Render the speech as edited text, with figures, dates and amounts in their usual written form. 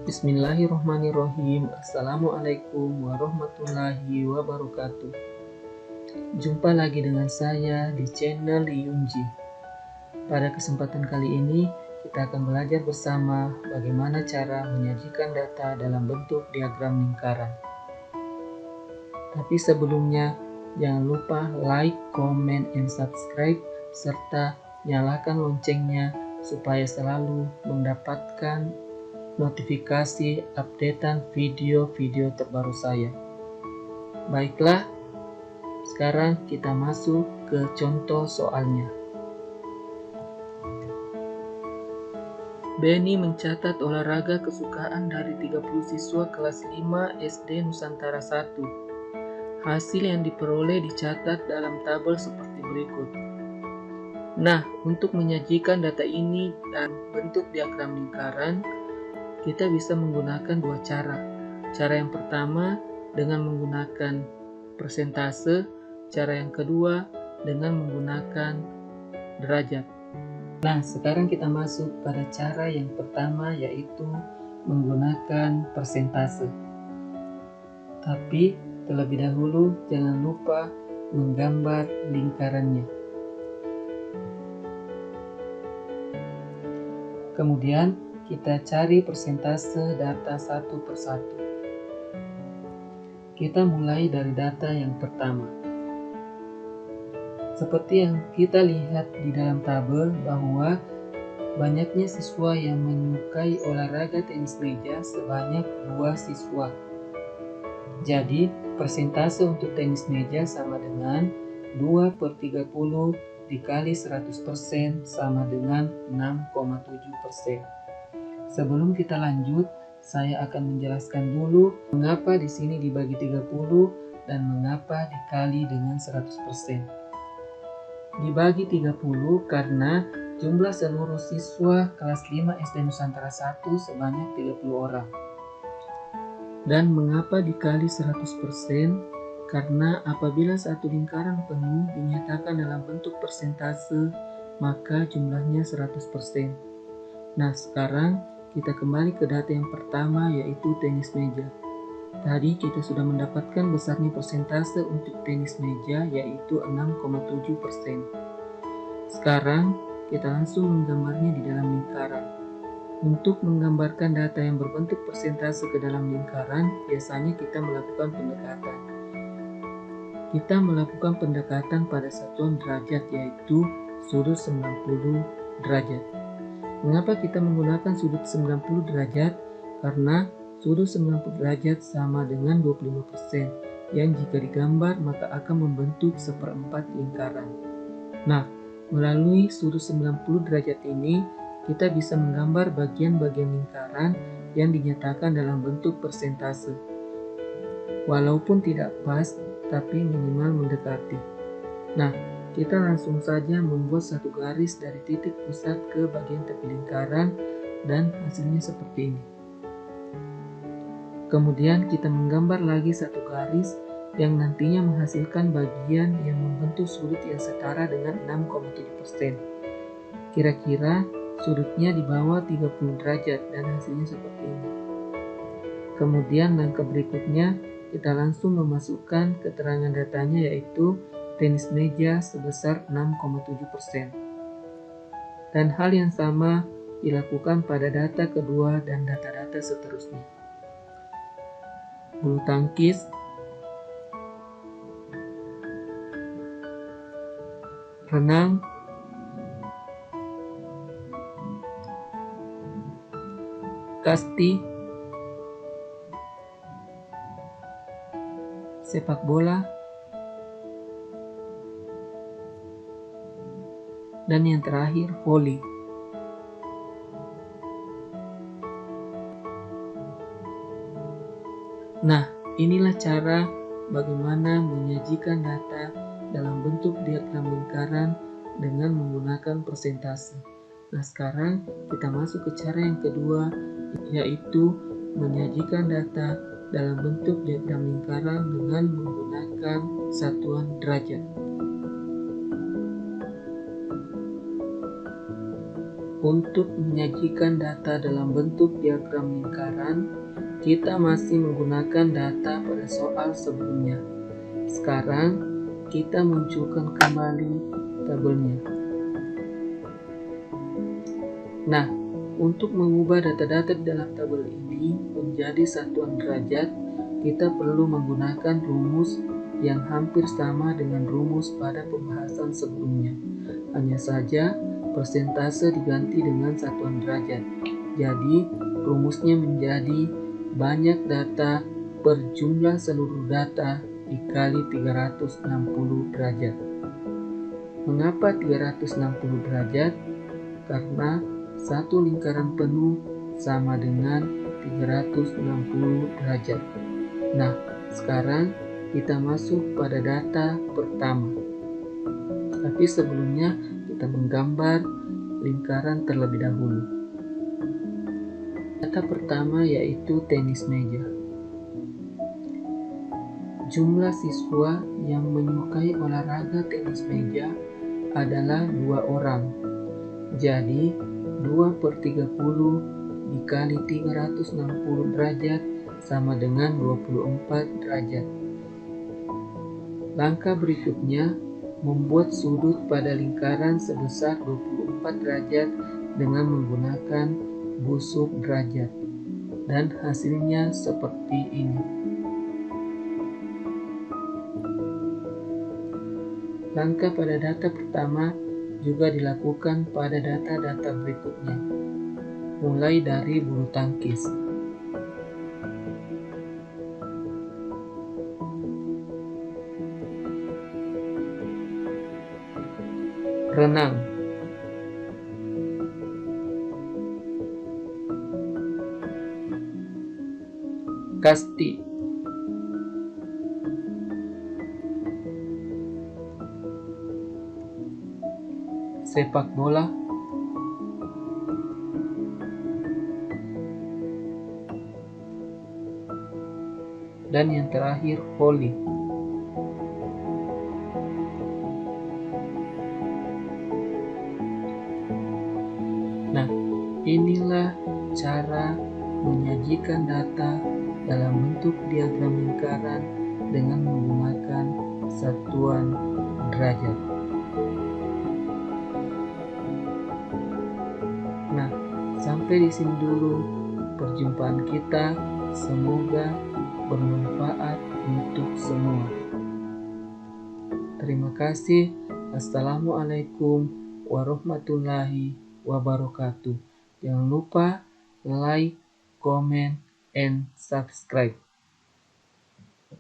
Bismillahirrahmanirrahim. Assalamualaikum warahmatullahi wabarakatuh. Jumpa lagi dengan saya di channel Yunji. Pada kesempatan kali ini kita akan belajar bersama bagaimana cara menyajikan data dalam bentuk diagram lingkaran. Tapi sebelumnya jangan lupa like, comment, and subscribe serta nyalakan loncengnya supaya selalu mendapatkan notifikasi updatean video-video terbaru saya. Baiklah, sekarang kita masuk ke contoh soalnya. Benny mencatat olahraga kesukaan dari 30 siswa kelas 5 SD Nusantara 1. Hasil yang diperoleh dicatat dalam tabel seperti berikut. Nah, untuk menyajikan data ini dalam bentuk diagram lingkaran, kita bisa menggunakan dua cara. Cara yang pertama dengan menggunakan persentase, cara yang kedua dengan menggunakan derajat. Nah, sekarang kita masuk pada cara yang pertama, yaitu menggunakan persentase. Tapi terlebih dahulu jangan lupa menggambar lingkarannya. Kemudian kita cari persentase data satu persatu. Kita mulai dari data yang pertama. Seperti yang kita lihat di dalam tabel bahwa banyaknya siswa yang menyukai olahraga tenis meja sebanyak 2 siswa. Jadi persentase untuk tenis meja sama dengan 2/30 dikali 100% sama dengan 6,7%. Sebelum kita lanjut, saya akan menjelaskan dulu mengapa di sini dibagi 30 dan mengapa dikali dengan 100%. Dibagi 30 karena jumlah seluruh siswa kelas 5 SD Nusantara 1 sebanyak 30 orang. Dan mengapa dikali 100%? Karena apabila satu lingkaran penuh dinyatakan dalam bentuk persentase, maka jumlahnya 100%. Nah, sekarang kita kembali ke data yang pertama, yaitu tenis meja. Tadi kita sudah mendapatkan besarnya persentase untuk tenis meja, yaitu 6,7%. Sekarang kita langsung menggambarnya di dalam lingkaran. Untuk menggambarkan data yang berbentuk persentase ke dalam lingkaran, biasanya kita melakukan pendekatan. Kita melakukan pendekatan pada satuan derajat, yaitu sudut 90 derajat. Mengapa kita menggunakan sudut 90 derajat? Karena sudut 90 derajat sama dengan 25%, yang jika digambar maka akan membentuk seperempat lingkaran. Nah, melalui sudut 90 derajat ini, kita bisa menggambar bagian-bagian lingkaran yang dinyatakan dalam bentuk persentase. Walaupun tidak pas, tapi minimal mendekati. Nah, kita langsung saja membuat satu garis dari titik pusat ke bagian tepi lingkaran dan hasilnya seperti ini. Kemudian kita menggambar lagi satu garis yang nantinya menghasilkan bagian yang membentuk sudut yang setara dengan 6,7%. Kira-kira sudutnya di bawah 30 derajat dan hasilnya seperti ini. Kemudian langkah berikutnya kita langsung memasukkan keterangan datanya, yaitu tenis meja sebesar 6,7%. Dan hal yang sama dilakukan pada data kedua dan data-data seterusnya. Bulu tangkis, renang, kasti, sepak bola, dan yang terakhir voli. Nah, inilah cara bagaimana menyajikan data dalam bentuk diagram lingkaran dengan menggunakan persentase. Nah, sekarang kita masuk ke cara yang kedua, yaitu menyajikan data dalam bentuk diagram lingkaran dengan menggunakan satuan derajat. Untuk menyajikan data dalam bentuk diagram lingkaran, kita masih menggunakan data pada soal sebelumnya. Sekarang, kita munculkan kembali tabelnya. Nah, untuk mengubah data-data di dalam tabel ini menjadi satuan derajat, kita perlu menggunakan rumus yang hampir sama dengan rumus pada pembahasan sebelumnya. Hanya saja, persentase diganti dengan satuan derajat. Jadi, rumusnya menjadi banyak data per jumlah seluruh data dikali 360 derajat. Mengapa 360 derajat? Karena satu lingkaran penuh sama dengan 360 derajat. Nah, sekarang kita masuk pada data pertama. Tapi sebelumnya kita menggambar lingkaran terlebih dahulu. Data pertama yaitu tenis meja. Jumlah siswa yang menyukai olahraga tenis meja adalah 2 orang. Jadi 2/30 dikali 360 derajat sama dengan 24 derajat. Langkah berikutnya, membuat sudut pada lingkaran sebesar 24 derajat dengan menggunakan busur derajat. Dan hasilnya seperti ini. Langkah pada data pertama juga dilakukan pada data-data berikutnya, mulai dari bulu tangkis. Renang. Kasti. Sepak bola. Dan yang terakhir, voli. Nah, inilah cara menyajikan data dalam bentuk diagram lingkaran dengan menggunakan satuan derajat. Nah, sampai di sini dulu perjumpaan kita. Semoga bermanfaat untuk semua. Terima kasih. Assalamualaikum warahmatullahi wabarakatuh. Jangan lupa like, comment, and subscribe.